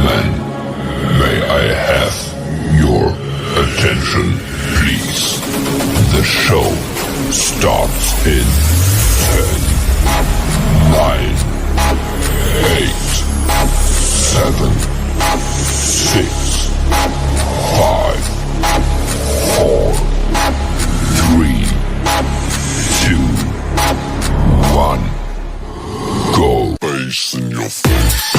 Then, may I have your attention, please? The show starts in 10, 9, 8, 7, 6, 5, 4, 3, 2, 1. Go. Face in your face.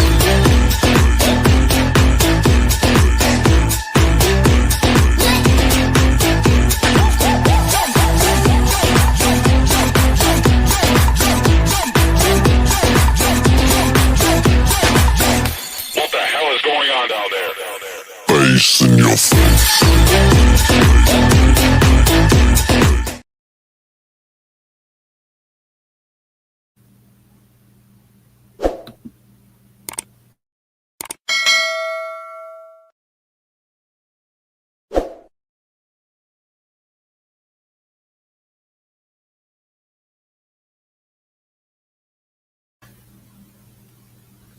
Face in your face.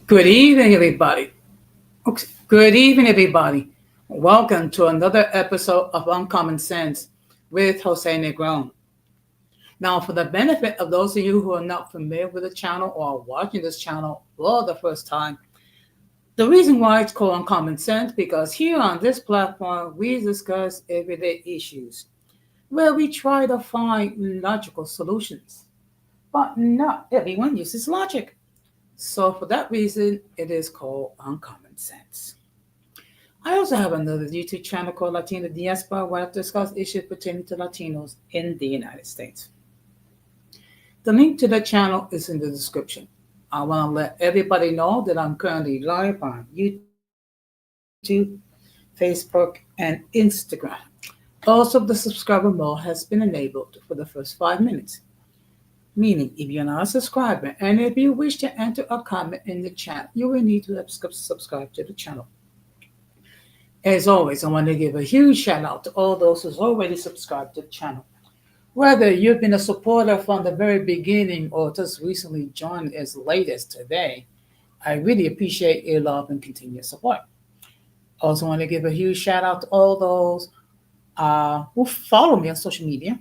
Good evening, everybody. Good evening, everybody. Welcome to another episode of Uncommon Sense with Jose Negron. Now, for the benefit of those of you who are not familiar with the channel or are watching this channel for the first time, the reason why it's called Uncommon Sense because here on this platform, we discuss everyday issues where we try to find logical solutions. But not everyone uses logic. So for that reason, it is called Uncommon Sense. I also have another YouTube channel called Latina Diaspora where I discuss issues pertaining to Latinos in the United States. The link to the channel is in the description. I want to let everybody know that I'm currently live on YouTube, Facebook, and Instagram. Also, the subscriber mode has been enabled for the first 5 minutes. Meaning, if you're not a subscriber and if you wish to enter a comment in the chat, you will need to subscribe to the channel. As always, I want to give a huge shout out to all those who's already subscribed to the channel. Whether you've been a supporter from the very beginning or just recently joined as late as today, I really appreciate your love and continued support. Also want to give a huge shout out to all those who follow me on social media,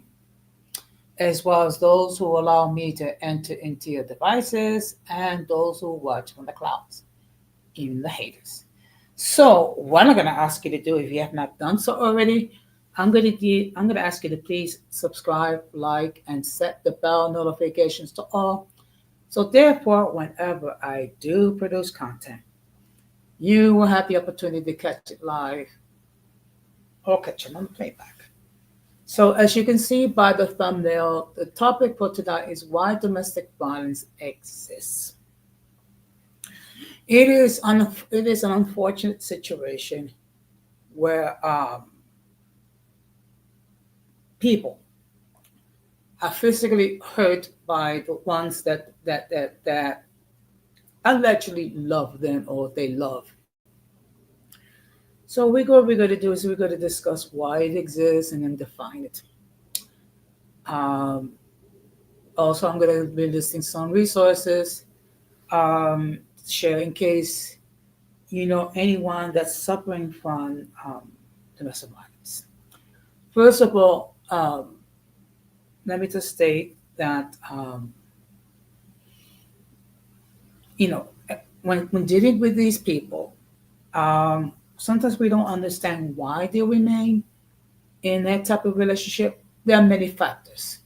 as well as those who allow me to enter into your devices and those who watch from the clouds, even the haters. So what I'm going to ask you to do, if you have not done so already, I'm going to ask you to please subscribe, like, and set the bell notifications to all. So therefore, whenever I do produce content, you will have the opportunity to catch it live or catch it on the playback. So as you can see by the thumbnail, the topic for tonight is why domestic violence exists. It is an unfortunate situation where people are physically hurt by the ones that allegedly love them or they love. So what we're going to do is we're going to discuss why it exists and then define it. Also, I'm going to be listing some resources, share in case you know anyone that's suffering from domestic violence. First of all, let me just state that when dealing with these people, sometimes we don't understand why they remain in that type of relationship. There are many factors.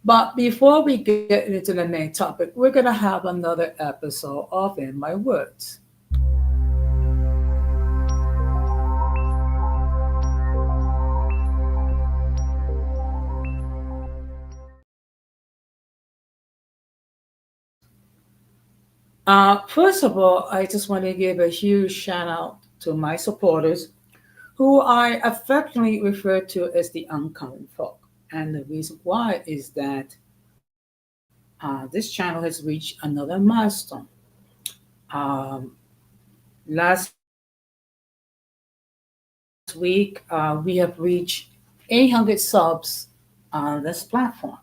But before we get into the main topic, we're going to have another episode of In My Words. First of all, I just want to give a huge shout out to my supporters, who I affectionately refer to as the uncommon folk. And the reason why is that this channel has reached another milestone. Last week, we have reached 800 subs on this platform.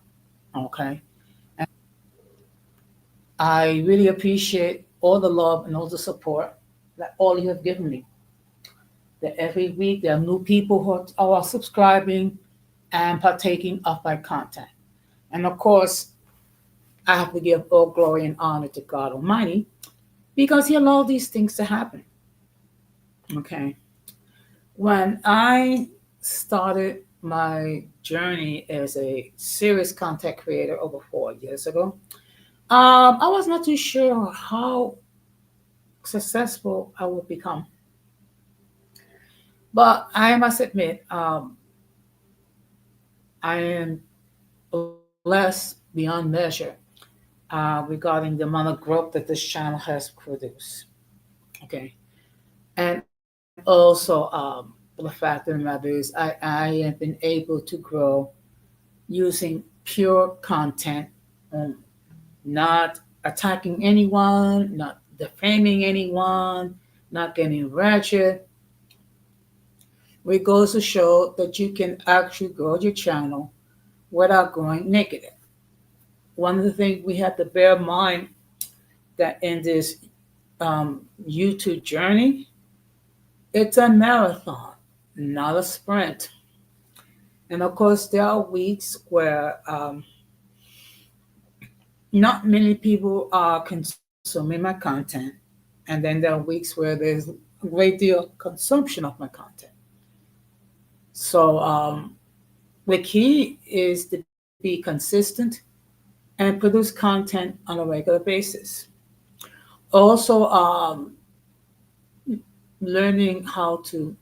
Okay. I really appreciate all the love and all the support. like all you have given me. That every week there are new people who are subscribing and partaking of my content. And of course, I have to give all glory and honor to God Almighty because He allowed these things to happen. Okay. When I started my journey as a serious content creator over 4 years ago, I was not too sure how successful I would become. But I must admit, I am blessed beyond measure regarding the amount of growth that this channel has produced. Okay. And also, the fact of the matter is, I have been able to grow using pure content, um, not attacking anyone, not defaming anyone, not getting ratchet. It goes to show that you can actually grow your channel without going negative. One of the things we have to bear in mind that in this YouTube journey, it's a marathon, not a sprint. And of course, there are weeks where not many people are consuming my content. And then there are weeks where there's a great deal of consumption of my content. So the key is to be consistent and produce content on a regular basis. Also, learning how to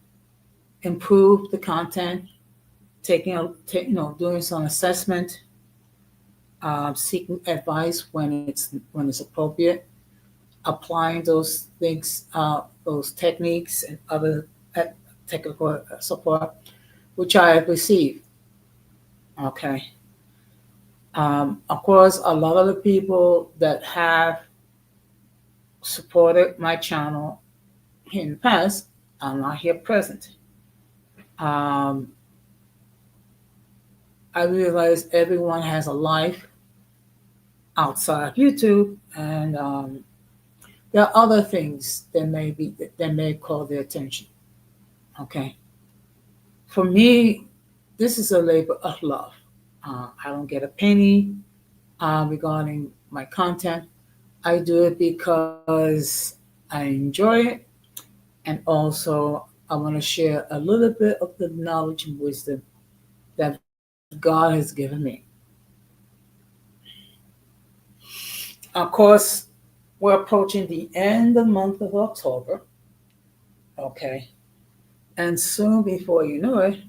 improve the content, doing some assessment, seeking advice when it's appropriate, applying those things, those techniques and other technical support, which I have received. Okay. Of course, a lot of the people that have supported my channel in the past are not here present. Um, I realize everyone has a life outside of YouTube, and there are other things that may call their attention. Okay, for me, this is a labor of love. I don't get a penny regarding my content. I do it because I enjoy it, and also I want to share a little bit of the knowledge and wisdom that God has given me. Of course, we're approaching the end of the month of October, okay? And soon, before you know it,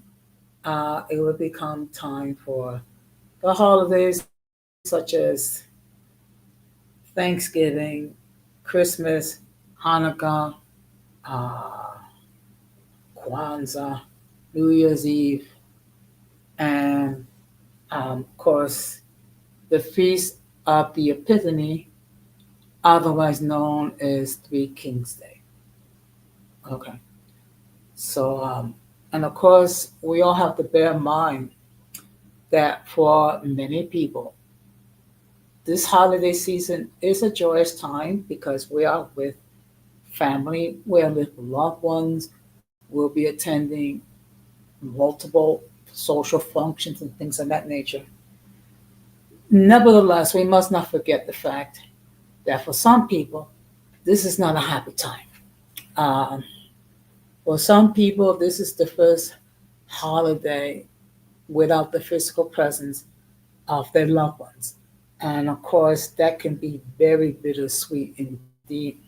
it will become time for the holidays such as Thanksgiving, Christmas, Hanukkah, uh, Kwanzaa, New Year's Eve, and of course, the Feast of the Epiphany, otherwise known as Three Kings Day. Okay. So, and of course, we all have to bear in mind that for many people, this holiday season is a joyous time because we are with family, we are with loved ones, we'll be attending multiple social functions and things of that nature. Nevertheless, we must not forget the fact that for some people, this is not a happy time. Um, for some people, this is the first holiday without the physical presence of their loved ones. And of course, that can be very bittersweet indeed.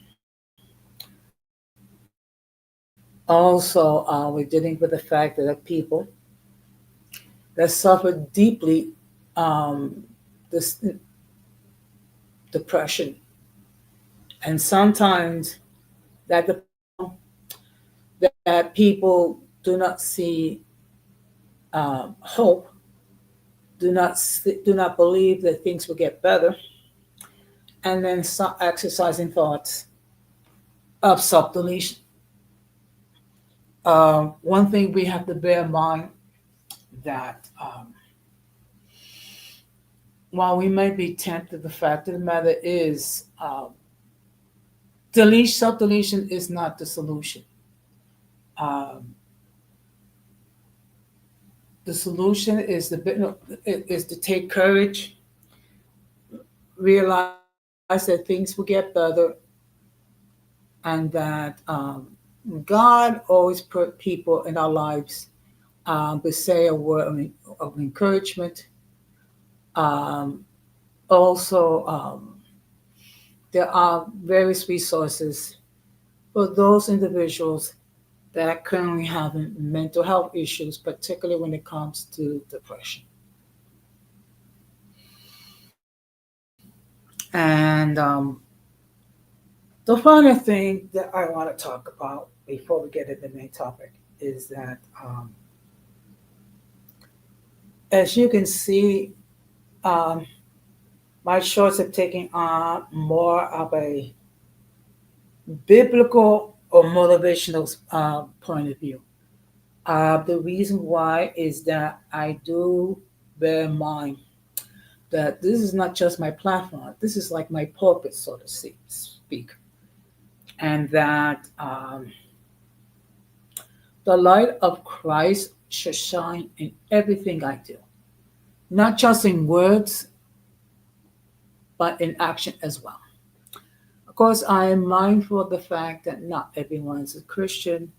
Also, we're dealing with the fact that there are people that suffer deeply this depression. And sometimes that depression that people do not see hope, do not believe that things will get better, and then start exercising thoughts of self-deletion. One thing we have to bear in mind that while we may be tempted, the fact of the matter is Self deletion is not the solution. Um, the solution is is to take courage, realize that things will get better, and that God always put people in our lives to say a word of encouragement. Um, Also, there are various resources for those individuals that are currently having mental health issues, particularly when it comes to depression. And the final thing that I want to talk about before we get into the main topic is that, as you can see, um, my shorts have taken on more of a biblical or motivational point of view. The reason why is that I do bear in mind that this is not just my platform. This is like my pulpit, so to speak, and that the light of Christ should shine in everything I do, not just in words, but in action as well. Of course, I am mindful of the fact that not everyone is a Christian,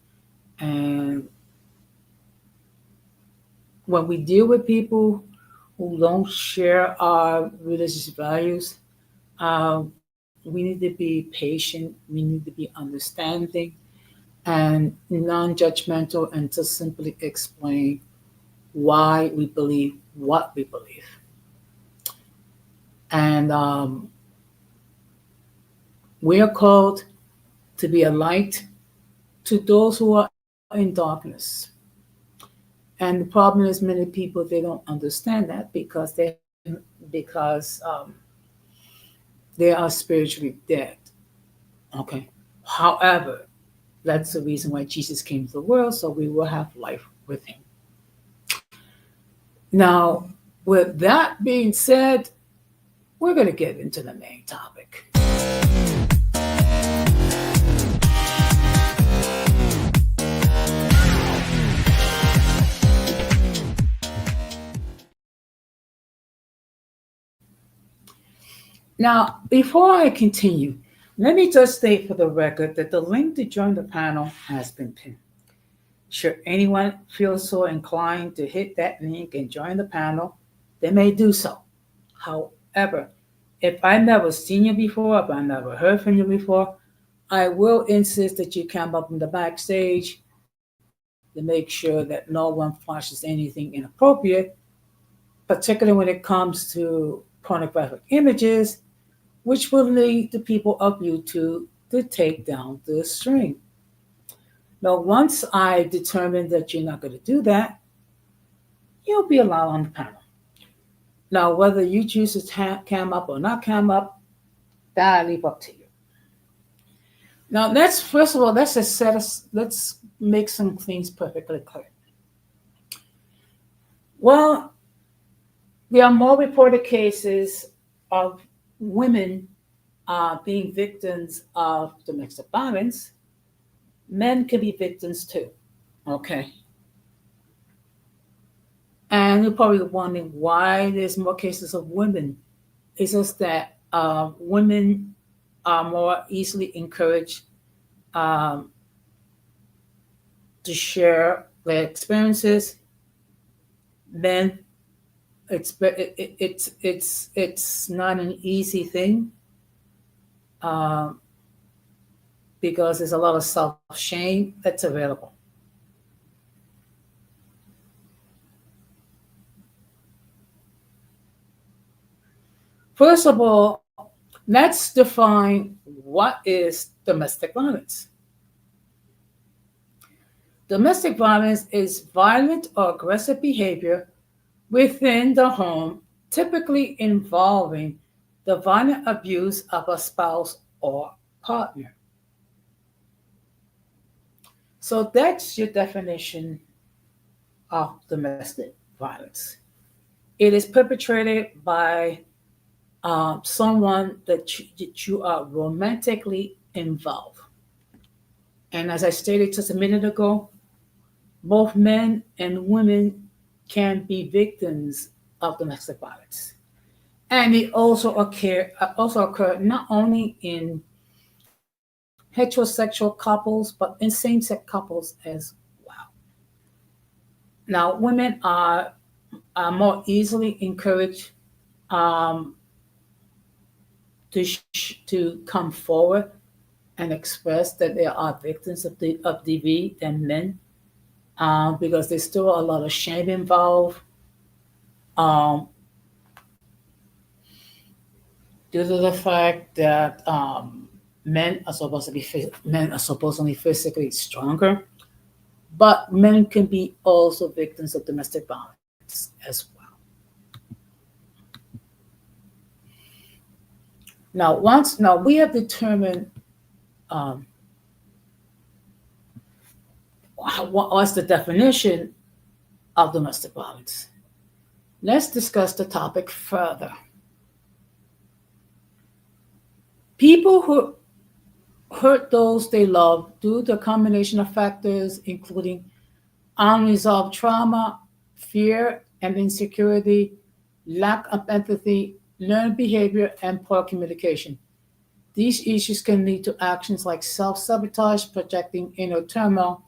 and when we deal with people who don't share our religious values, we need to be patient, we need to be understanding and non judgmental, and to simply explain why we believe what we believe. And we are called to be a light to those who are in darkness. And the problem is, many people they don't understand that because they are spiritually dead. Okay. However, that's the reason why Jesus came to the world, so we will have life with him. Now, with that being said, we're going to get into the main topic. Now, before I continue, let me just state for the record that the link to join the panel has been pinned. Should anyone feel so inclined to hit that link and join the panel, they may do so. However, if I've never seen you before, if I never heard from you before, I will insist that you come up in the backstage to make sure that no one flashes anything inappropriate, particularly when it comes to pornographic images, which will lead the people of YouTube to take down the stream. Now, once I determine that you're not going to do that, you'll be allowed on the panel. Now, whether you choose to cam up or not cam up, that I leave up to you. Now, let's first of all let's make some things perfectly clear. Well, there are more reported cases of women being victims of domestic violence. Men can be victims too. Okay. And you're probably wondering why there's more cases of women. It's just that women are more easily encouraged um, to share their experiences. Men, it's not an easy thing um, because there's a lot of self shame that's available. First of all, let's define what is domestic violence. Domestic violence is violent or aggressive behavior within the home, typically involving the violent abuse of a spouse or partner. So that's your definition of domestic violence. It is perpetrated by someone that you are romantically involved. And as I stated just a minute ago, both men and women can be victims of domestic violence. And it also occur not only in heterosexual couples, but in same-sex couples as well. Now, women are more easily encouraged um, to come forward and express that they are victims of DV than men, because there's still a lot of shame involved. Um, Due to the fact that men are supposedly physically stronger, but men can be also victims of domestic violence as well. Now we have determined um, what's the definition of domestic violence. Let's discuss the topic further. People who hurt those they love due to a combination of factors, including unresolved trauma, fear and insecurity, lack of empathy, learned behavior, and poor communication. These issues can lead to actions like self sabotage, projecting inner turmoil,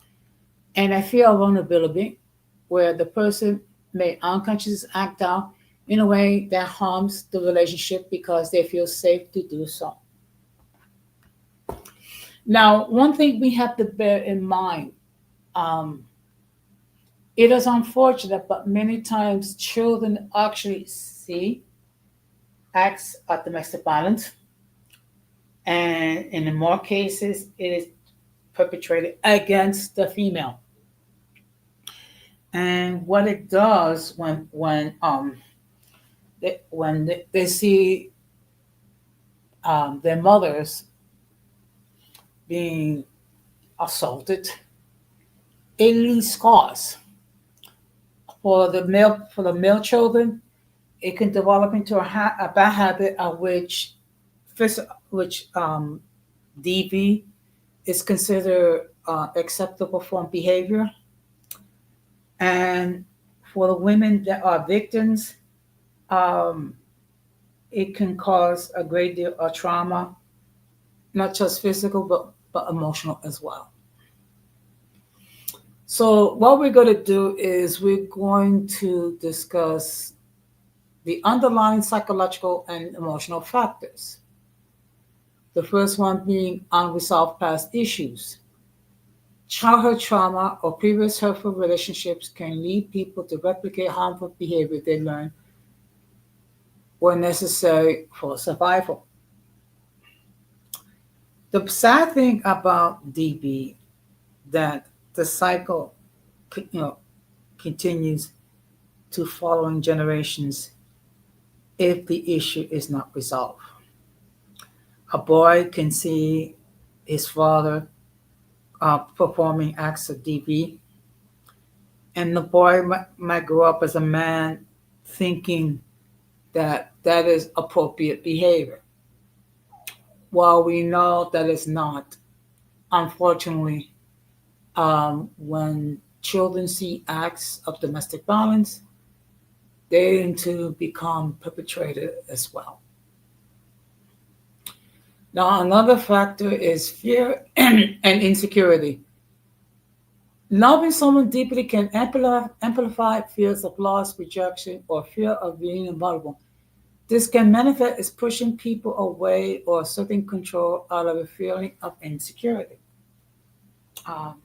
and a fear of vulnerability, where the person may unconsciously act out in a way that harms the relationship because they feel safe to do so. Now, one thing we have to bear in mind, um, it is unfortunate, but many times children actually see acts of domestic violence, and in more cases, it is perpetrated against the female. And what it does when they see their mothers being assaulted, it leaves scars for the male children. It can develop into a bad habit of which DV is considered acceptable form behavior, and for the women that are victims, um, it can cause a great deal of trauma, not just physical but emotional as well. So what we're going to do is we're going to discuss the underlying psychological and emotional factors. The first one being unresolved past issues. Childhood trauma or previous hurtful relationships can lead people to replicate harmful behavior they learned were necessary for survival. The sad thing about DB that the cycle, you know, continues to following generations if the issue is not resolved. A boy can see his father performing acts of DV, and the boy might grow up as a man thinking that that is appropriate behavior, while we know that it's not. Unfortunately, when children see acts of domestic violence, they tend to become perpetrated as well. Now, another factor is fear and insecurity. Loving someone deeply can amplify fears of loss, rejection, or fear of being invulnerable. This can manifest as pushing people away or asserting control out of a feeling of insecurity. Um,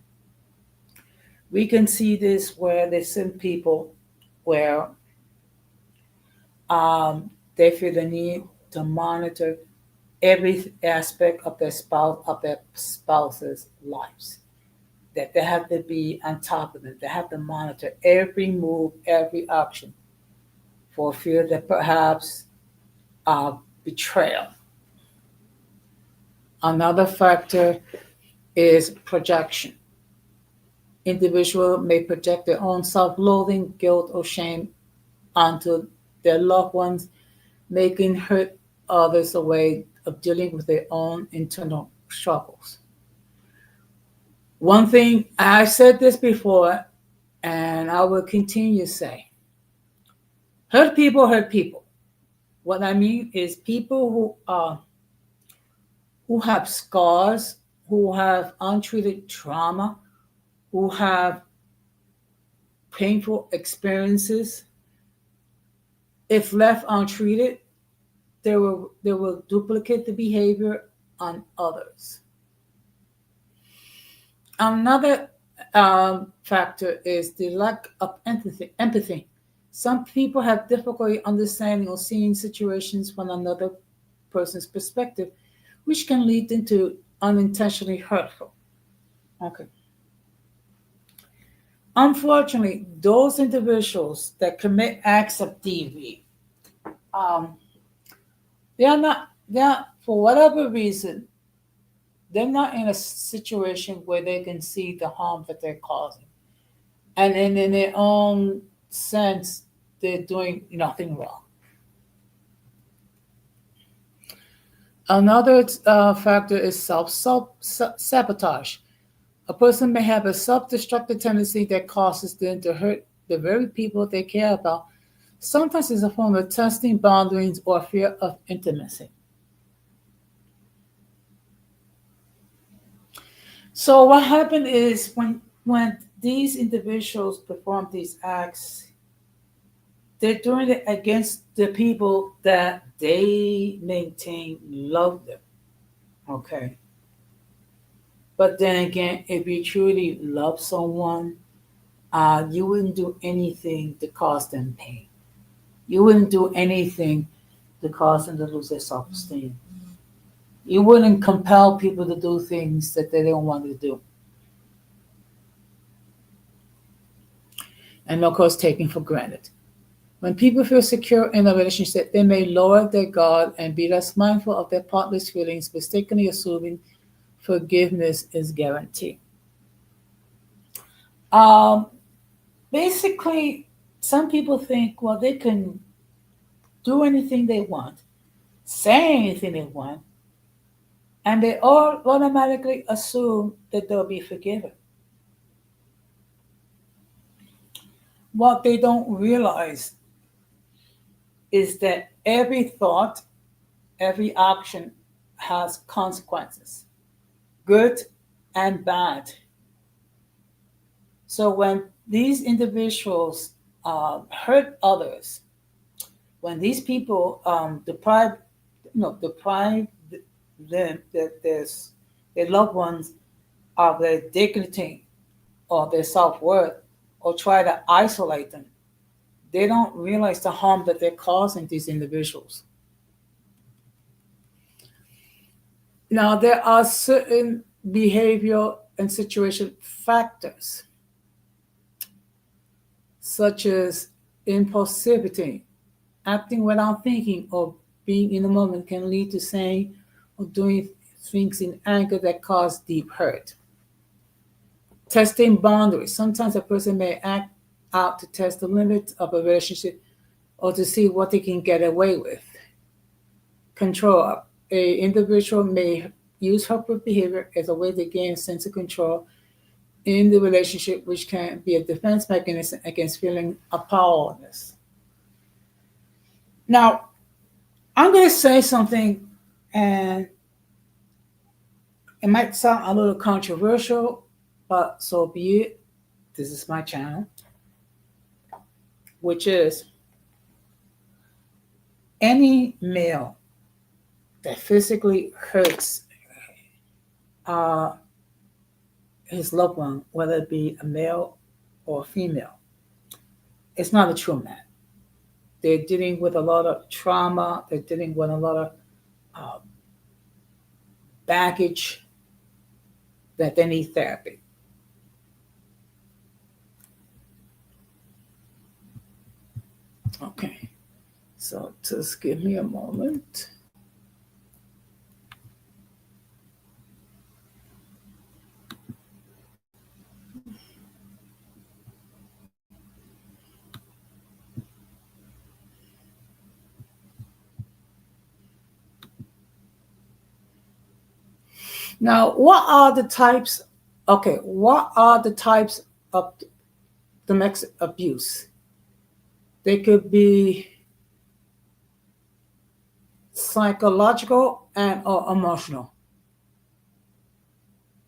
we can see this where there's some people where they feel the need to monitor every aspect of their spouse's lives. That they have to be on top of it. They have to monitor every move, every action, for fear that perhaps betrayal. Another factor is projection. Individual may project their own self-loathing, guilt, or shame onto their loved ones, making hurt others a way of dealing with their own internal struggles. One thing, I said this before, and I will continue to say, hurt people hurt people. What I mean is people who have scars, who have untreated trauma, who have painful experiences, if left untreated, they will duplicate the behavior on others. Another factor is the lack of empathy. Some people have difficulty understanding or seeing situations from another person's perspective, which can lead into unintentionally hurtful. Okay. Unfortunately, those individuals that commit acts of DV, um, they're for whatever reason, they're not in a situation where they can see the harm that they're causing. And in their own sense, they're doing nothing wrong. Another factor is sabotage. A person may have a self destructive tendency that causes them to hurt the very people they care about. Sometimes it's a form of testing boundaries or fear of intimacy. So what happened is when these individuals perform these acts, they're doing it against the people that they maintain love them. Okay. But then again, if you truly love someone, you wouldn't do anything to cause them pain. You wouldn't do anything to cause them to lose their self esteem. You wouldn't compel people to do things that they don't want to do. And of course, taking for granted. When people feel secure in a relationship, they may lower their guard and be less mindful of their partner's feelings, mistakenly assuming forgiveness is guaranteed. Um, Basically, some people think, well, they can do anything they want, say anything they want, and they all automatically assume that they'll be forgiven. What they don't realize is that every thought, every action has consequences, good and bad. So when these individuals hurt others, when these people deprive them, their loved ones, of their dignity or their self worth, or try to isolate them, they don't realize the harm that they're causing these individuals. Now, there are certain behavioral and situation factors, such as impulsivity, acting without thinking or being in the moment can lead to saying or doing things in anger that cause deep hurt. Testing boundaries. Sometimes a person may act out to test the limits of a relationship or to see what they can get away with. Control. A individual may use hurtful behavior as a way to gain a sense of control in the relationship, which can be a defense mechanism against feeling of powerlessness. Now, I'm going to say something, and it might sound a little controversial, but so be it. This is my channel, which is any male that physically hurts uh, his loved one, whether it be a male or a female, it's not a true man. They're dealing with a lot of trauma, they're dealing with a lot of uh, baggage that they need therapy. Okay, so just give me a moment. Now, what are the types? Okay, what are the types of domestic abuse? They could be psychological and or emotional,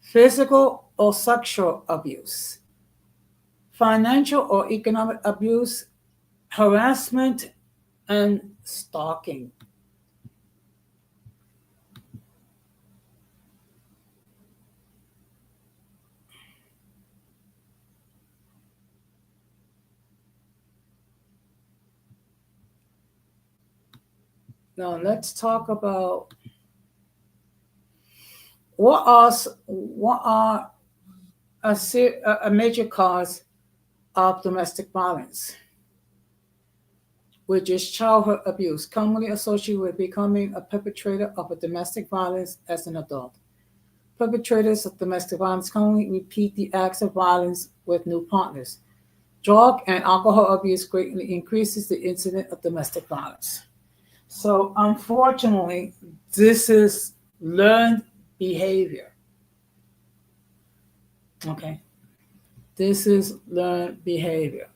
physical or sexual abuse, financial or economic abuse, harassment, and stalking. Now let's talk about what are a major cause of domestic violence, which is childhood abuse, commonly associated with becoming a perpetrator of a domestic violence as an adult. Perpetrators of domestic violence commonly repeat the acts of violence with new partners. Drug and alcohol abuse greatly increases the incidence of domestic violence. So, unfortunately, this is learned behavior. Okay, this is learned behavior.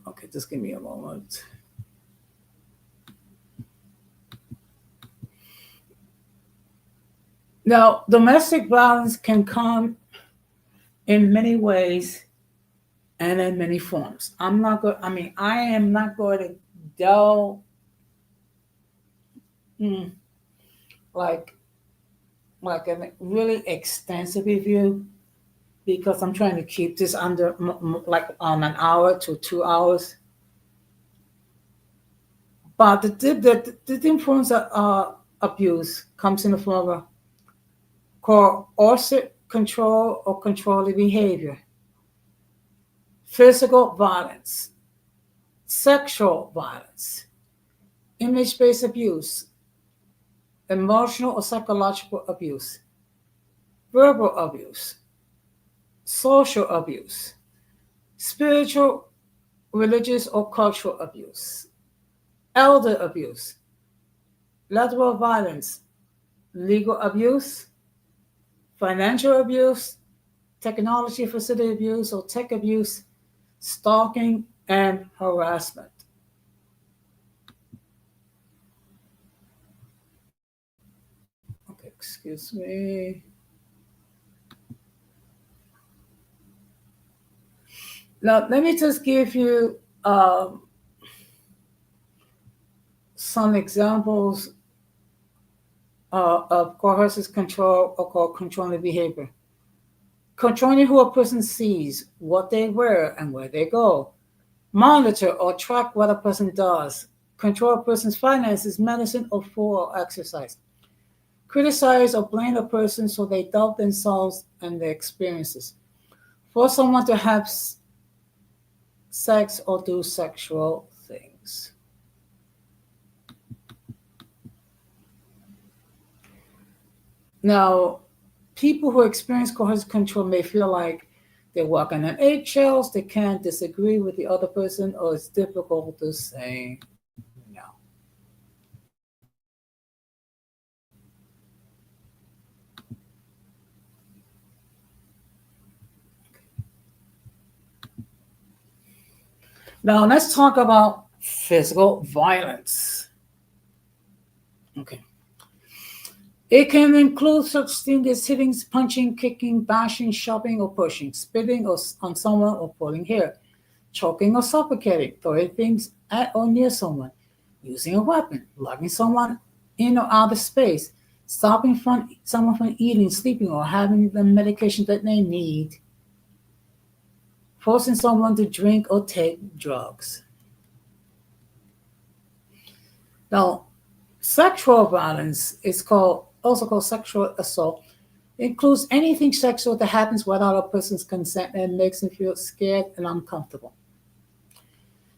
Okay, just give me a moment. Now, domestic violence can come in many ways and in many forms. I'm not going. I mean, I am not going to delve mm, like a really extensive review because I'm trying to keep this under like on an hour to 2 hours. But the influence of abuse comes in the form of coercive control or controlling behavior, physical violence, sexual violence, image-based abuse, emotional or psychological abuse, verbal abuse, social abuse, spiritual, religious, or cultural abuse, elder abuse, lateral violence, legal abuse, financial abuse, technology facility abuse or tech abuse, stalking, and harassment. Okay, excuse me. Now, let me just give you some examples of coercive control or controlling behavior. Controlling who a person sees, what they wear, and where they go. Monitor or track what a person does. Control a person's finances, medicine, or food or exercise. Criticize or blame a person so they doubt themselves and their experiences. Force someone to have sex or do sexual things. Now, people who experience coercive control may feel like they're walking on eggshells, they can't disagree with the other person, or it's difficult to say no. Now, let's talk about physical violence. Okay. It can include such things as hitting, punching, kicking, bashing, shoving or pushing, spitting on someone or pulling hair, choking or suffocating, throwing things at or near someone, using a weapon, lugging someone in or out of space, stopping someone from eating, sleeping, or having the medication that they need, forcing someone to drink or take drugs. Now, sexual violence is also called sexual assault. It includes anything sexual that happens without a person's consent and makes them feel scared and uncomfortable.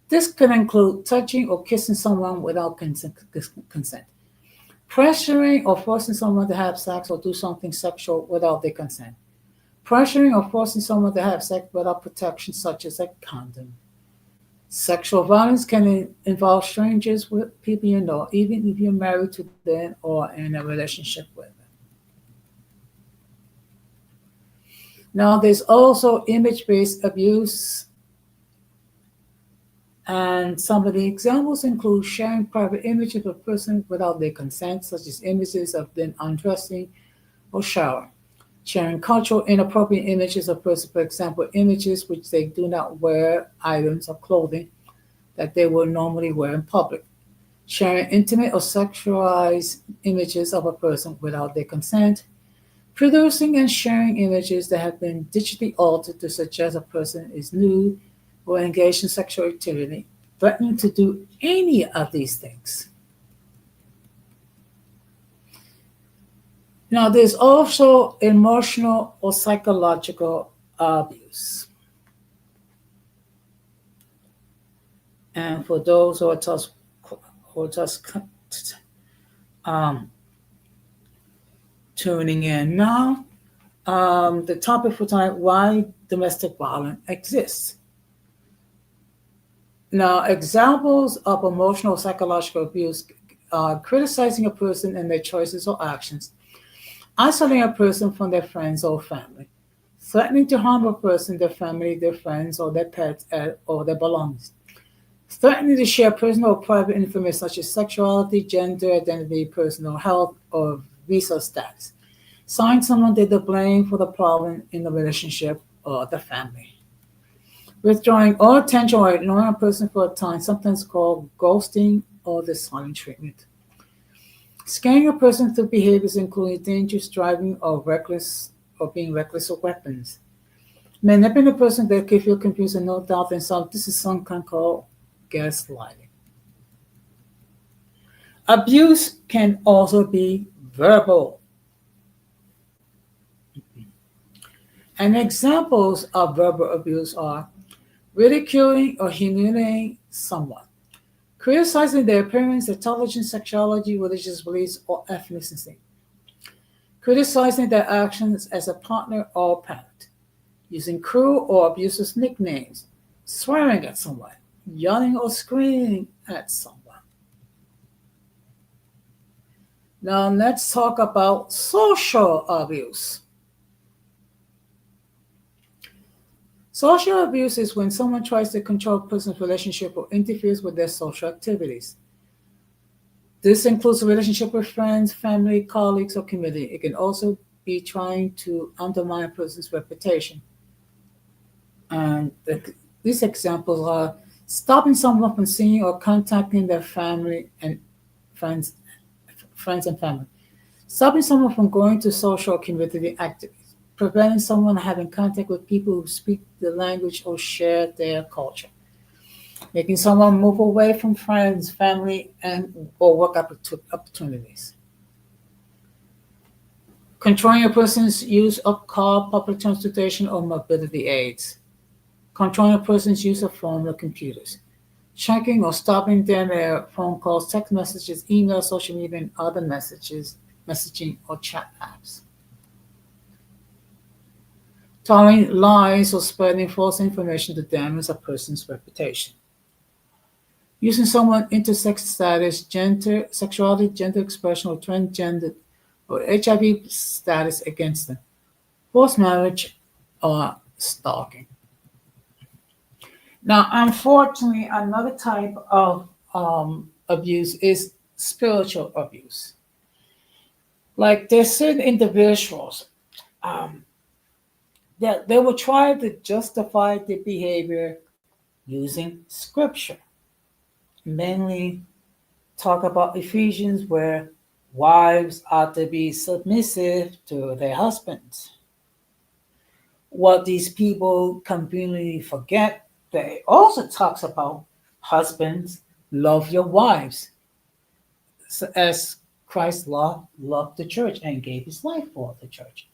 This can include touching or kissing someone without consent. Pressuring or forcing someone to have sex or do something sexual without their consent. Pressuring or forcing someone to have sex without protection, such as a condom. Sexual violence can involve strangers with people you know, even if you're married to them or in a relationship with them. Now, there's also image based abuse, and some of the examples include sharing private images of a person without their consent, such as images of them undressing or showering. Sharing cultural inappropriate images of a person, for example, images which they do not wear items of clothing that they would normally wear in public. Sharing intimate or sexualized images of a person without their consent. Producing and sharing images that have been digitally altered to suggest a person is nude or engaged in sexual activity, threatening to do any of these things. Now, there's also emotional or psychological abuse. And for those who are just um, tuning in now, the topic for tonight: why domestic violence exists. Now, examples of emotional or psychological abuse are criticizing a person and their choices or actions, isolating a person from their friends or family, threatening to harm a person, their family, their friends, or their pets, or their belongings, threatening to share personal or private information such as sexuality, gender identity, personal health, or visa status, assigning someone to the blame for the problem in the relationship or the family. Withdrawing all attention or ignoring a person for a time, sometimes called ghosting or the silent treatment. Scaring a person through behaviors including dangerous driving or being reckless with weapons. Manipulating a person that can feel confused and no doubt themselves. This is sometimes called gaslighting. Abuse can also be verbal. And examples of verbal abuse are ridiculing or humiliating someone, criticizing their appearance, intelligence, sexuality, religious beliefs, or ethnicity, criticizing their actions as a partner or parent, using cruel or abusive nicknames, swearing at someone, yelling or screaming at someone. Now let's talk about social abuse. Social abuse is when someone tries to control a person's relationship or interferes with their social activities. This includes a relationship with friends, family, colleagues, or community. It can also be trying to undermine a person's reputation. And these examples are stopping someone from seeing or contacting their family and friends, friends and family, stopping someone from going to social or community activities, preventing someone having contact with people who speak the language or share their culture, making someone move away from friends, family, and or work opportunities, controlling a person's use of car, public transportation, or mobility aids, controlling a person's use of phone or computers, checking or stopping their phone calls, text messages, email, social media, and other messaging or chat apps. Telling lies or spreading false information to damage a person's reputation. Using someone's intersex status, gender, sexuality, gender expression, or transgender or HIV status against them. Forced marriage or stalking. Now, unfortunately, another type of abuse is spiritual abuse. Like there's certain individuals um, that they will try to justify their behavior using scripture. Mainly talk about Ephesians where wives are to be submissive to their husbands. What these people conveniently forget, they also talks about husbands love your wives as Christ loved the church and gave his life for the church.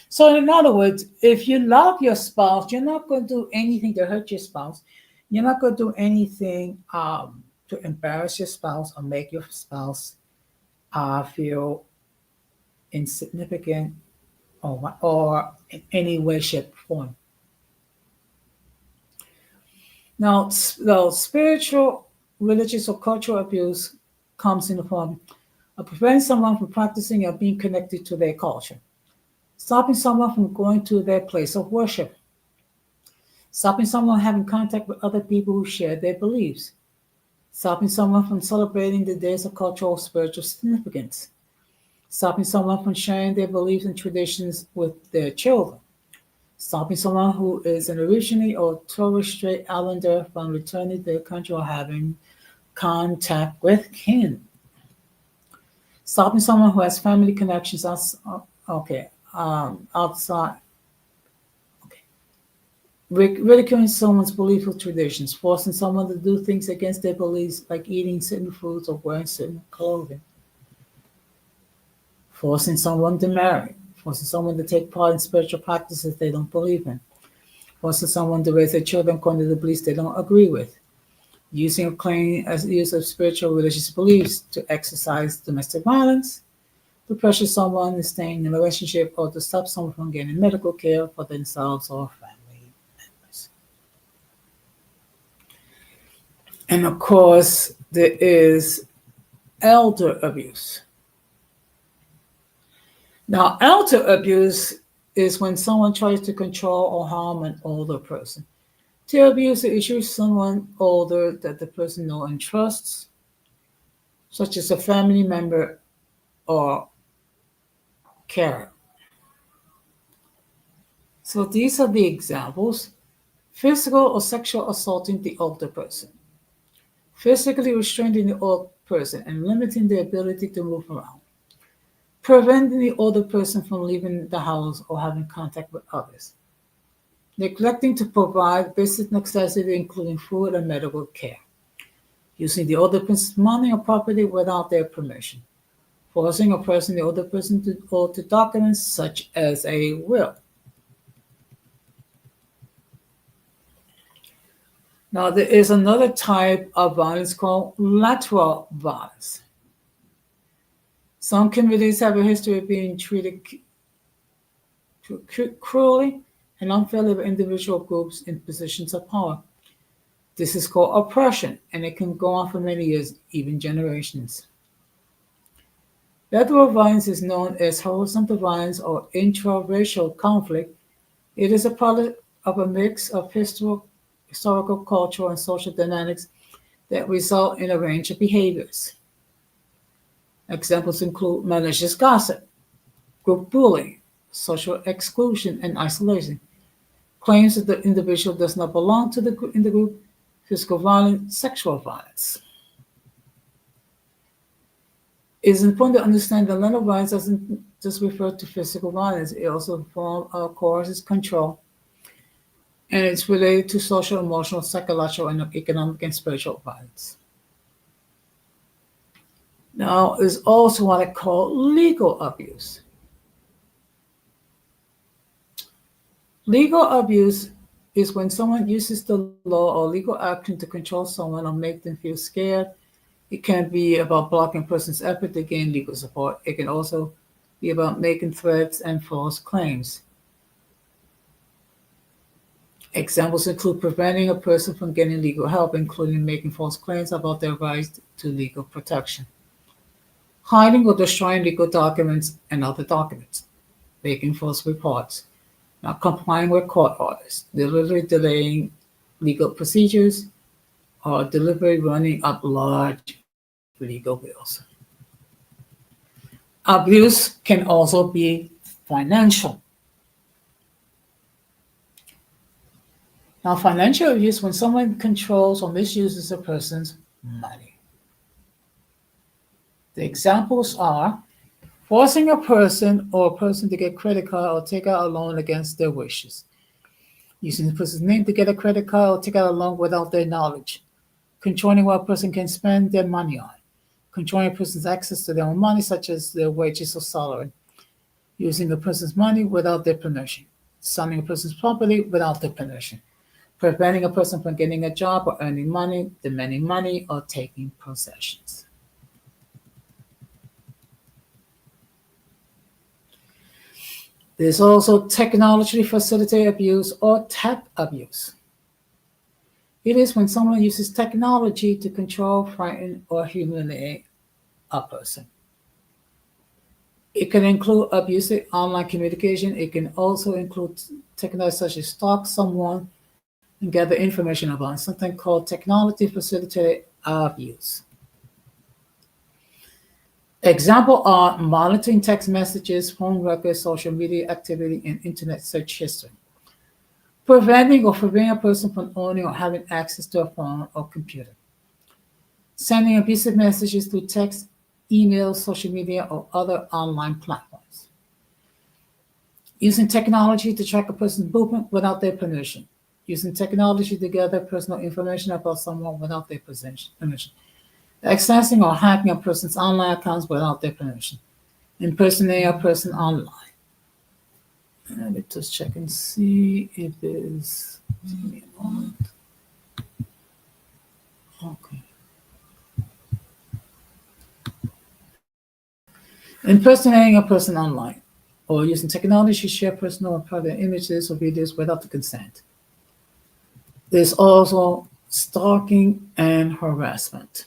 So, in other words, if you love your spouse, you're not going to do anything to hurt your spouse. You're not going to do anything to embarrass your spouse or make your spouse feel insignificant or in any way, shape, or form. Now, spiritual, religious, or cultural abuse comes in the form of preventing someone from practicing or being connected to their culture, stopping someone from going to their place of worship, stopping someone having contact with other people who share their beliefs, stopping someone from celebrating the days of cultural or spiritual significance, stopping someone from sharing their beliefs and traditions with their children, stopping someone who is an originally or Torres Strait Islander from returning to their country or having contact with kin, stopping someone who has family connections outside, okay, ridiculing someone's beliefs or traditions, forcing someone to do things against their beliefs like eating certain foods or wearing certain clothing, forcing someone to marry, forcing someone to take part in spiritual practices they don't believe in, forcing someone to raise their children according to the beliefs they don't agree with, using or claiming as use of spiritual religious beliefs to exercise domestic violence, to pressure someone to stay in a relationship, or to stop someone from getting medical care for themselves or family members. And of course, there is elder abuse. Now, elder abuse is when someone tries to control or harm an older person. To abuse or issue someone older that the person knows and trusts, such as a family member or carer. So these are the examples: physical or sexual assaulting the older person, physically restraining the old person and limiting their ability to move around, preventing the older person from leaving the house or having contact with others, neglecting to provide basic necessities including food and medical care, using the older person's money or property without their permission, forcing or pressing the older person to alter documents such as a will. Now, there is another type of violence called lateral violence. Some communities have a history of being treated cruelly and unfairly by individual groups in positions of power. This is called oppression, and it can go on for many years, even generations. Lateral violence is known as horizontal violence or intra-racial conflict. It is a product of a mix of historical, cultural, and social dynamics that result in a range of behaviors. Examples include malicious gossip, group bullying, social exclusion and isolation, claims that the individual does not belong to in the group, physical violence, sexual violence. It is important to understand that lateral violence doesn't just refer to physical violence. It also coerces control, and it's related to social, emotional, psychological, and economic and spiritual violence. Now, there's also what I call legal abuse. Legal abuse is when someone uses the law or legal action to control someone or make them feel scared. It can be about blocking a person's effort to gain legal support. It can also be about making threats and false claims. Examples include preventing a person from getting legal help, including making false claims about their rights to legal protection, hiding or destroying legal documents and other documents, making false reports, not complying with court orders, deliberately delaying legal procedures, or deliberately running up large legal bills. Abuse can also be financial. Now, financial abuse when someone controls or misuses a person's money. The examples are forcing a person to get a credit card or take out a loan against their wishes, using the person's name to get a credit card or take out a loan without their knowledge, controlling what a person can spend their money on, controlling a person's access to their own money, such as their wages or salary, using a person's money without their permission, selling a person's property without their permission, preventing a person from getting a job or earning money, demanding money, or taking possessions. There's also technology facilitated abuse or tech abuse. It is when someone uses technology to control, frighten, or humiliate a person. It can include abusive online communication. It can also include technology such as stalk someone and gather information about something called technology facilitated abuse. Examples are monitoring text messages, phone records, social media activity, and internet search history. Preventing or forbidding a person from owning or having access to a phone or computer. Sending abusive messages through text, email, social media, or other online platforms. Using technology to track a person's movement without their permission. Using technology to gather personal information about someone without their permission. Accessing or hacking a person's online accounts without their permission. Impersonating a person online. Let me just check and see if there's. Give me a moment. Okay. Impersonating a person online, or using technology to share personal or private images or videos without the consent. There's also stalking and harassment.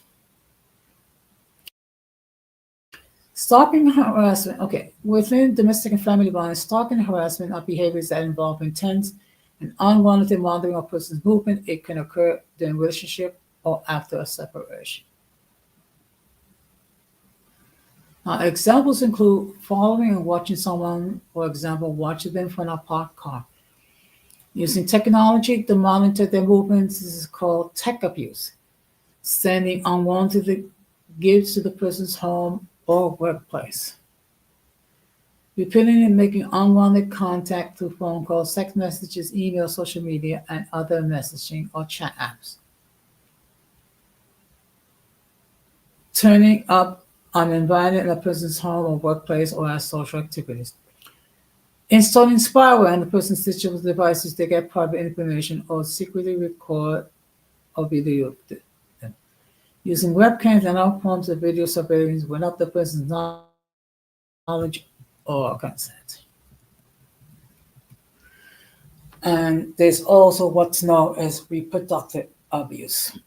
Stalking and harassment, okay. Within domestic and family violence, stalking and harassment are behaviors that involve intense and unwanted monitoring of a person's movement. It can occur during a relationship or after a separation. Now, examples include following and watching someone, for example, watching them from a parked car. Using technology to monitor their movements is called tech abuse. Sending unwanted gifts to the person's home or workplace. Repeating and making unwanted contact through phone calls, text messages, email, social media, and other messaging or chat apps. Turning up uninvited in a person's home or workplace or at social activities. Installing spyware on the person's digital devices to get private information or secretly record or video them. Using webcams and other forms of video surveillance without the person's knowledge or consent. And there's also what's known as reproductive abuse.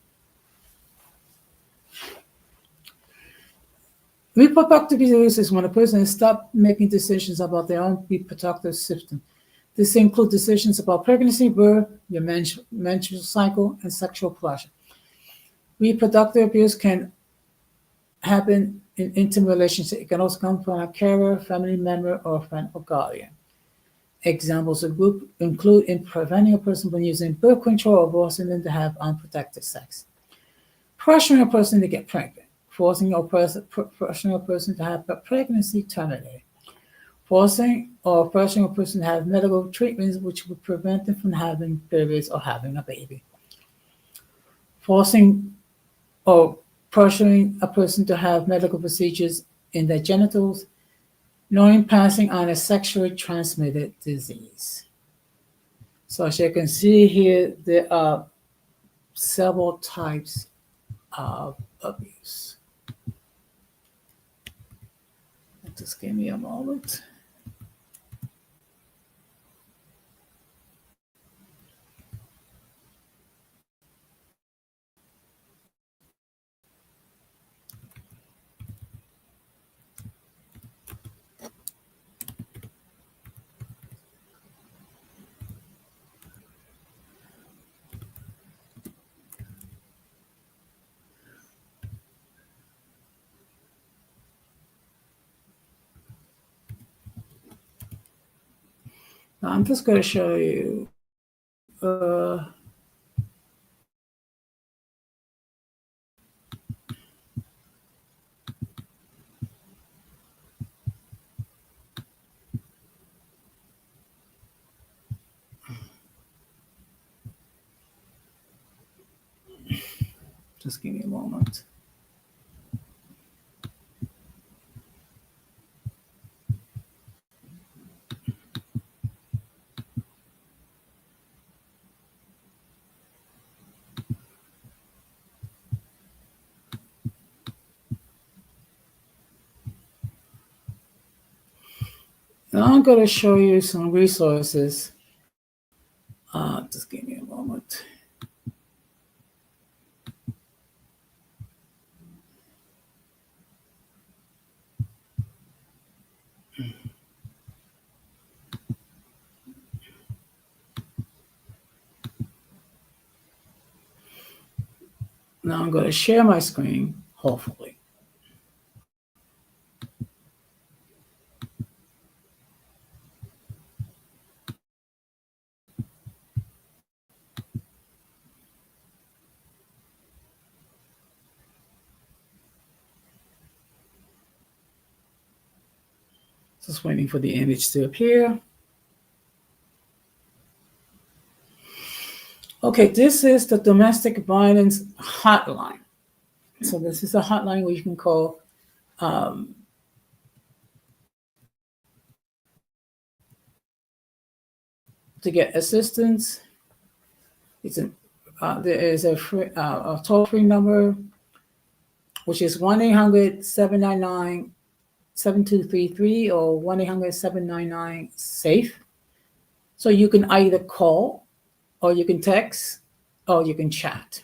Reproductive abuse is when a person has stopped making decisions about their own reproductive system. This includes decisions about pregnancy, birth, your menstrual cycle, and sexual pleasure. Reproductive abuse can happen in intimate relationships. It can also come from a carer, family member, or friend or guardian. Examples of group include in preventing a person from using birth control or forcing them to have unprotected sex. Pressuring a person to get pregnant. Pressuring a person to have a pregnancy terminated. Forcing or pressuring a person to have medical treatments which would prevent them from having periods or having a baby. Forcing or pressuring a person to have medical procedures in their genitals, knowing passing on a sexually transmitted disease. So as you can see here, there are several types of abuse. Just give me a moment. Now I'm just going to show you. Just give me a moment. Now I'm going to show you some resources. Just give me a moment. Now I'm going to share my screen, hopefully. Just waiting for the image to appear. Okay, this is the domestic violence hotline. So this is a hotline where you can call to get assistance. There is a toll-free number, which is 1-800-799-7233 or 1-800-799-SAFE. So you can either call or you can text or you can chat.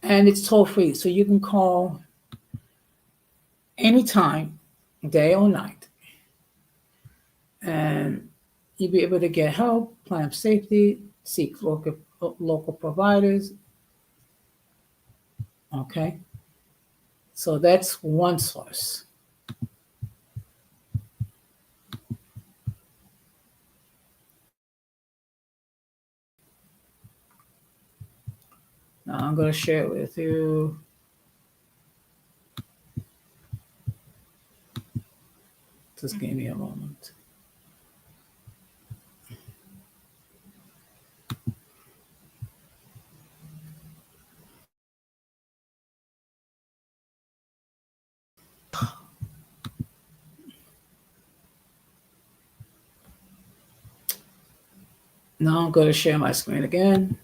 And it's toll-free, so you can call anytime, day or night. And you'll be able to get help, plan safety, seek local providers. Okay, so that's one source. Now I'm going to share it with you. Just give me a moment. Now I'm going to share my screen again.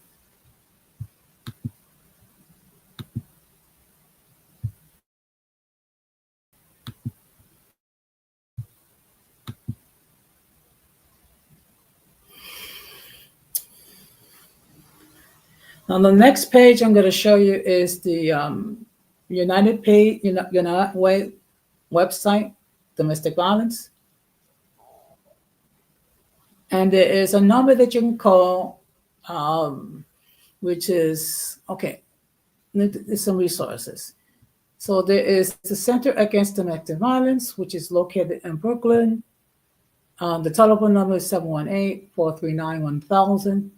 Now the next page I'm going to show you is the United Way website, domestic violence. And there is a number that you can call, which is, okay, there's some resources. So there is the Center Against Domestic Violence, which is located in Brooklyn. The telephone number is 718-439-1000.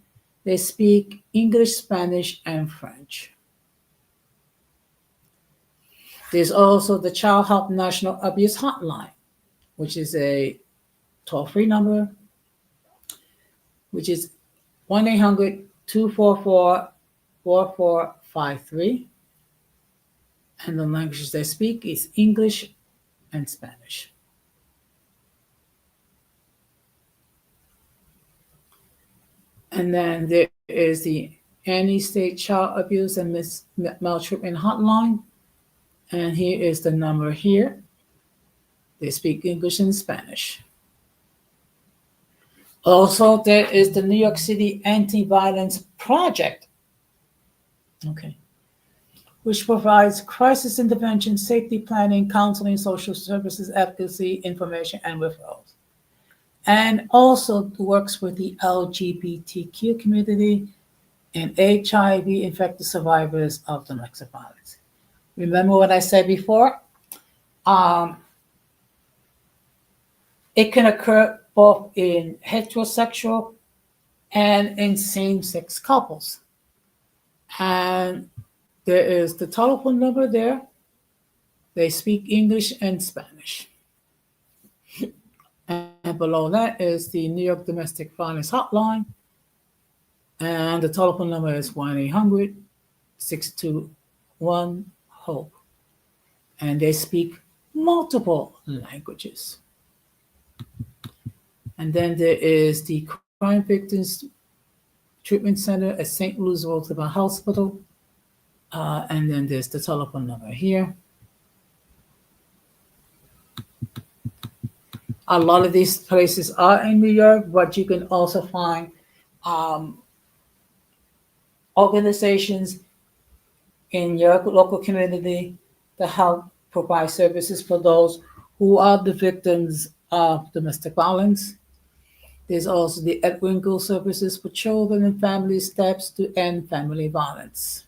They speak English, Spanish, and French. There's also the Child Help National Abuse Hotline, which is a toll-free number, which is 1-800-244-4453. And the languages they speak is English and Spanish. And then there is the Anti-State Child Abuse and Maltreatment Hotline. And here is the number here. They speak English and Spanish. Also, there is the New York City Anti-Violence Project, okay, which provides crisis intervention, safety planning, counseling, social services, advocacy, information, and referrals. And also works with the LGBTQ community and HIV-infected survivors of domestic violence. Remember what I said before? It can occur both in heterosexual and in same-sex couples. And there is the telephone number there. They speak English and Spanish. And below that is the New York Domestic Violence Hotline. And the telephone number is 1-800-621-HOPE. And they speak multiple languages. And then there is the Crime Victims Treatment Center at St. Louis Roosevelt Hospital. And then there's the telephone number here. A lot of these places are in New York, but you can also find um, organizations in your local community to help provide services for those who are the victims of domestic violence. There's also the Edwin Gould Services for Children and Family Steps to End Family Violence.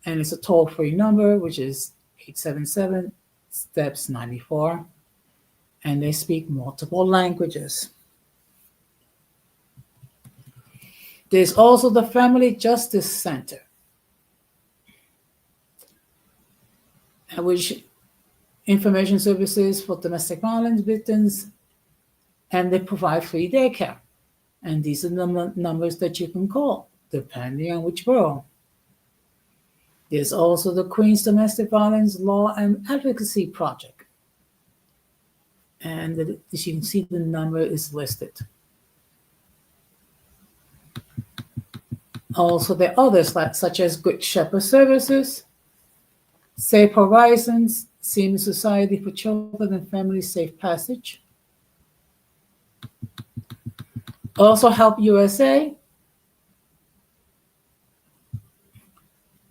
And it's a toll free number, which is 877 STEPS 94. And they speak multiple languages. There's also the Family Justice Center, which information services for domestic violence victims, and they provide free daycare. And these are the numbers that you can call, depending on which borough. There's also the Queens Domestic Violence Law and Advocacy Project. And as you can see, the number is listed. Also, there are others such as Good Shepherd Services, Safe Horizons, Senior Society for Children and Family Safe Passage. Also, Help USA,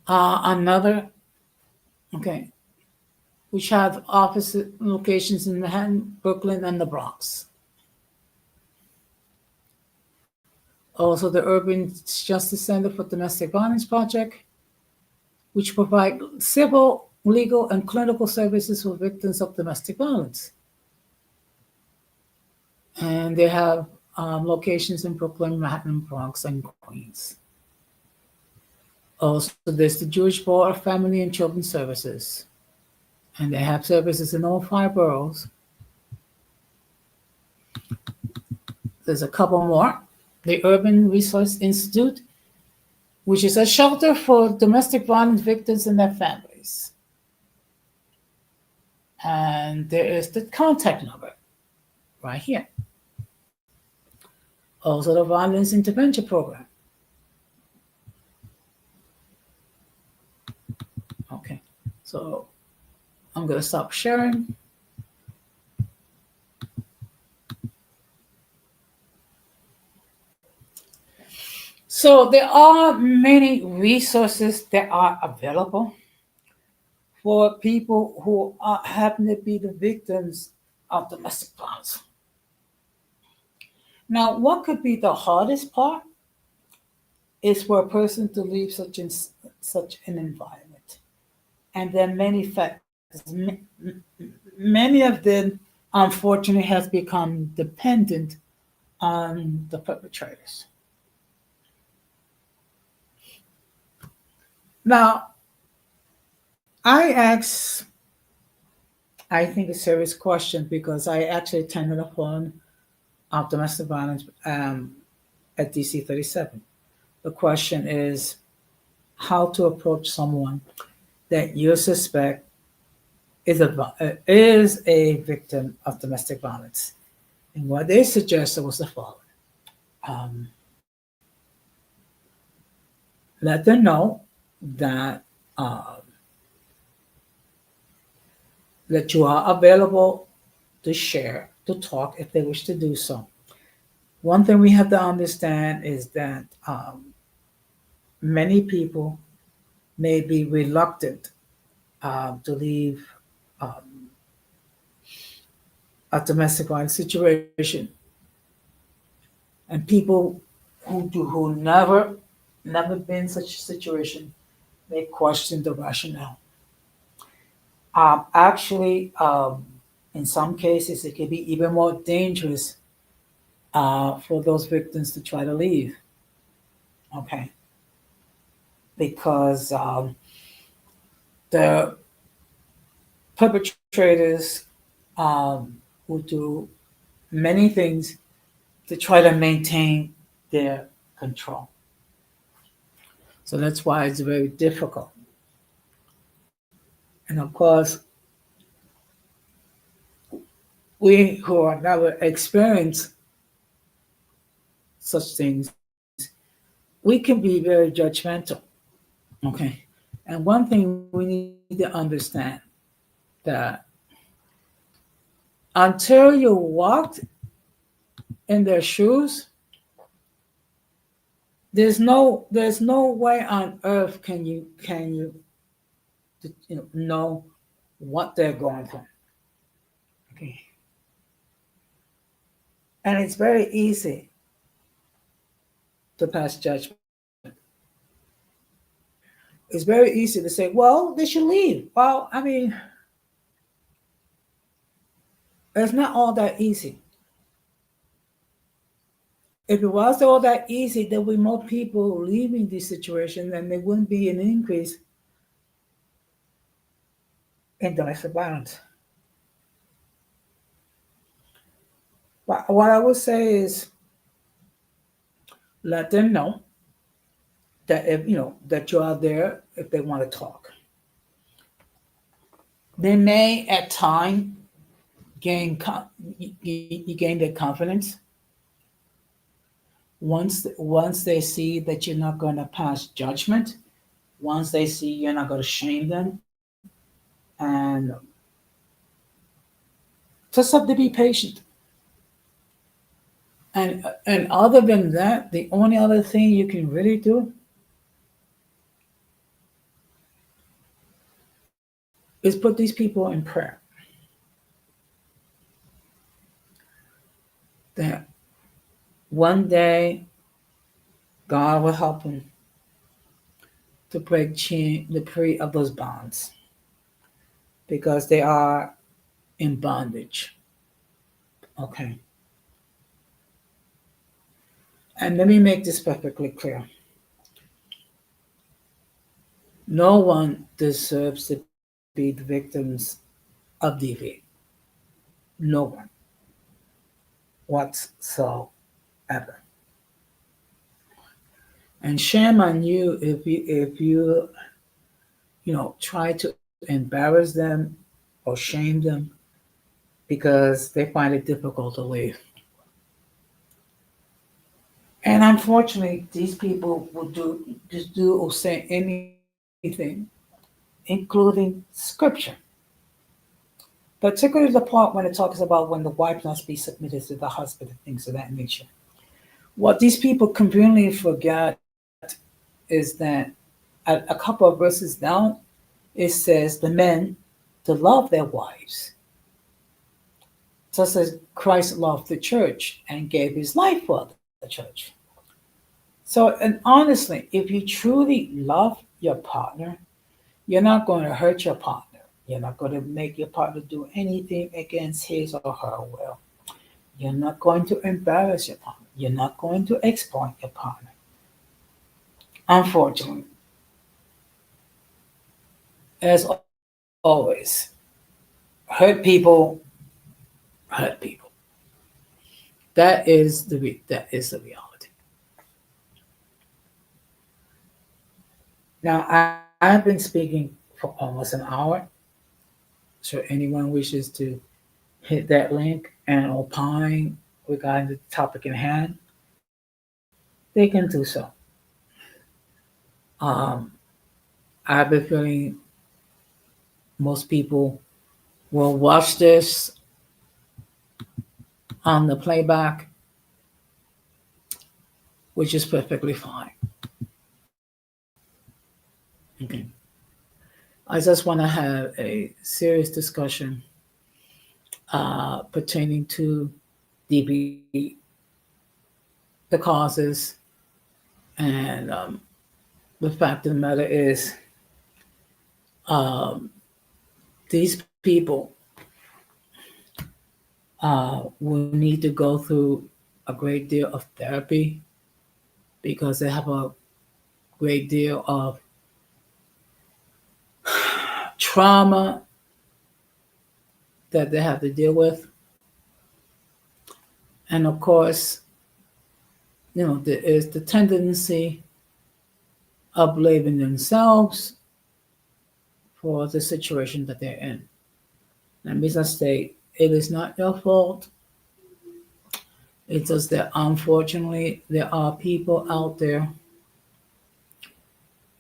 another, okay, which have office locations in Manhattan, Brooklyn, and the Bronx. Also, the Urban Justice Center for Domestic Violence Project, which provide civil, legal, and clinical services for victims of domestic violence. And they have locations in Brooklyn, Manhattan, Bronx, and Queens. Also, there's the Jewish Board of Family and Children Services, and they have services in all 5 boroughs. There's a couple more. The Urban Resource Institute, which is a shelter for domestic violence victims and their families. And there is the contact number right here. Also, the Violence Intervention Program. Okay, so I'm going to stop sharing. So there are many resources that are available for people who happen to be the victims of domestic violence. Now, what could be the hardest part is for a person to leave such an environment. And there are many factors. Many of them, unfortunately, has become dependent on the perpetrators. Now, I think, a serious question because I actually attended a forum of domestic violence at DC 37. The question is how to approach someone that you suspect is a victim of domestic violence. And what they suggested was the following. Let them know that that you are available to share, to talk if they wish to do so. One thing we have to understand is that many people may be reluctant to leave a domestic violence situation, and people who never been in such a situation may question the rationale. Actually, in some cases, it can be even more dangerous for those victims to try to leave. Okay, because the perpetrators will do many things to try to maintain their control. So that's why it's very difficult. And of course, we who have never experienced such things, we can be very judgmental. Okay. And one thing we need to understand that until you walked in their shoes, there's no way on earth can you know what they're going through. Okay. And it's very easy to pass judgment. It's very easy to say, well, they should leave. Well, I mean, it's not all that easy. If it was all that easy, there would be more people leaving this situation, and there wouldn't be an increase in domestic violence. But what I would say is let them know that if that you are there if they want to talk. They may at time you gain their confidence once they see that you're not going to pass judgment, once they see you're not going to shame them, and just have to be patient. And other than that, the only other thing you can really do is put these people in prayer. That one day God will help them to break the free of those bonds because they are in bondage. Okay. And let me make this perfectly clear. No one deserves to be the victims of DV. No one whatsoever. And shame on you if you try to embarrass them or shame them because they find it difficult to leave. And unfortunately, these people will do or say anything, including scripture, particularly the part when it talks about when the wife must be submitted to the husband and things of that nature. What these people conveniently forget is that a couple of verses down, it says the men to love their wives, just as Christ loved the church and gave his life for the church. So, and honestly, if you truly love your partner, you're not going to hurt your partner. You're not going to make your partner do anything against his or her will. You're not going to embarrass your partner. You're not going to exploit your partner. Unfortunately, as always, hurt people hurt people. That is the reality. Now, I've been speaking for almost an hour. So anyone wishes to hit that link and opine regarding the topic in hand, they can do so. Um, I've been feeling most people will watch this on the playback, which is perfectly fine. Okay. I just want to have a serious discussion pertaining to DB, the causes, and the fact of the matter is um, these people will need to go through a great deal of therapy because they have a great deal of trauma that they have to deal with. And of course, there is the tendency of blaming themselves for the situation that they're in. And as I state, it is not your fault. It's just that unfortunately there are people out there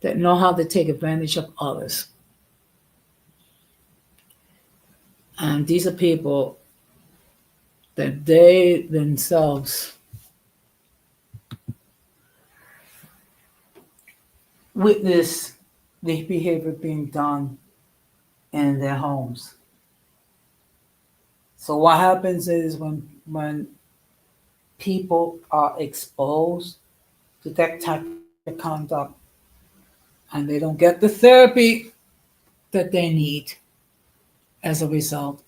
that know how to take advantage of others. And these are people that they themselves witness the behavior being done in their homes. So what happens is when people are exposed to that type of conduct and they don't get the therapy that they need as a result,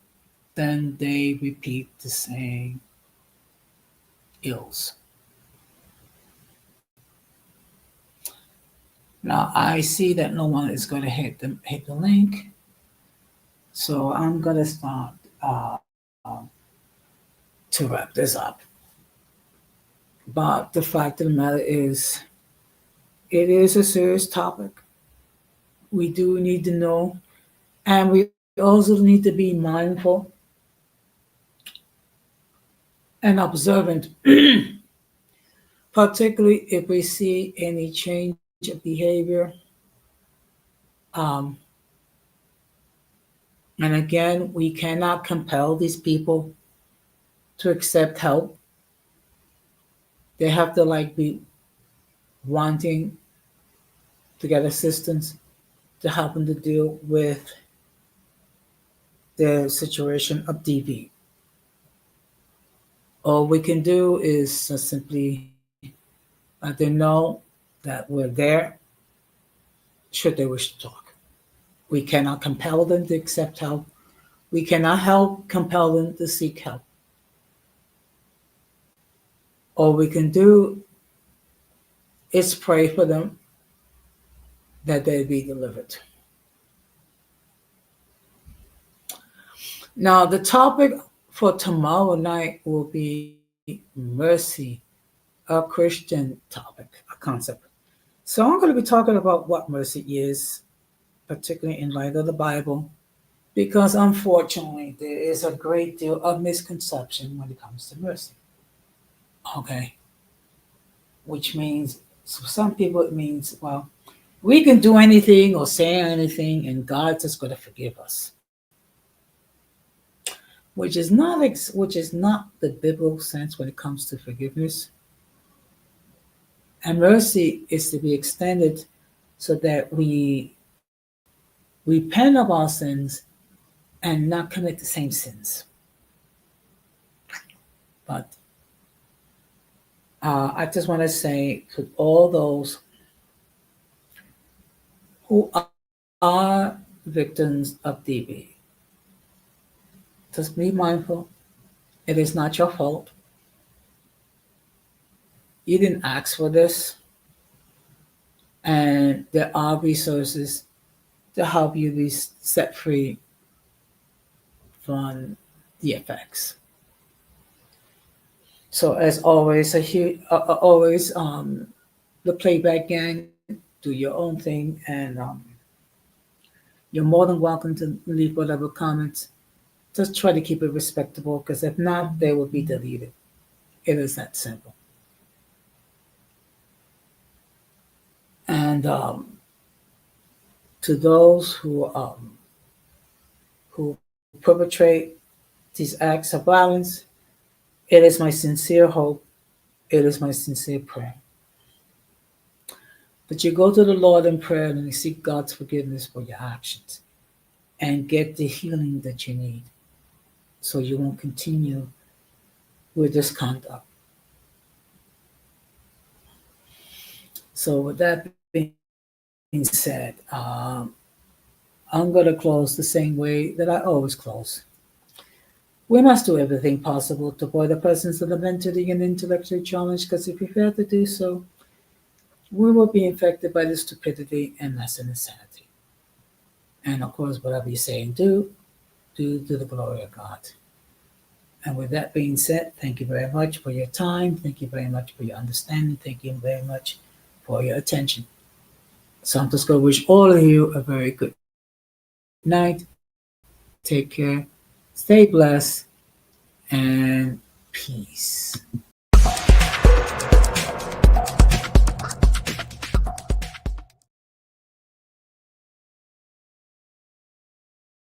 then they repeat the same ills. Now I see that no one is going to hit the link, so I'm going to start to wrap this up. But the fact of the matter is, it is a serious topic. We do need to know, and we also need to be mindful and observant, particularly if we see any change of behavior. Um, and again, we cannot compel these people to accept help. They have to like be wanting to get assistance to help them to deal with their situation of DV. All we can do is simply let them know that we're there should they wish to talk. We cannot compel them to accept help. We cannot help compel them to seek help. All we can do is pray for them that they be delivered. Now, the topic for tomorrow night will be mercy, a Christian topic, a concept. So, I'm going to be talking about what mercy is, particularly in light of the Bible, because unfortunately, there is a great deal of misconception when it comes to mercy. Okay. Which means, so some people, it means, well, we can do anything or say anything, and God's just going to forgive us. Which is not the biblical sense when it comes to forgiveness. And mercy is to be extended so that we repent of our sins and not commit the same sins. But I just want to say to all those who are victims of DB, just be mindful. It is not your fault. You didn't ask for this, and there are resources to help you be set free from the effects. So as always, the playback gang, do your own thing, and you're more than welcome to leave whatever comments. Just try to keep it respectable, because if not, they will be deleted. It is that simple. And to those who perpetrate these acts of violence, it is my sincere hope, it is my sincere prayer that you go to the Lord in prayer and you seek God's forgiveness for your actions and get the healing that you need so you won't continue with this conduct. So with that being said, I'm going to close the same way that I always close. We must do everything possible to avoid the presence of the mentally and intellectually challenged, because if we fail to do so, we will be infected by the stupidity and mass insanity. And of course, whatever you say and do to the glory of God. And with that being said, thank you very much for your time. Thank you very much for your understanding. Thank you very much for your attention. So I'm just going to wish all of you a very good night. Take care. Stay blessed. And peace.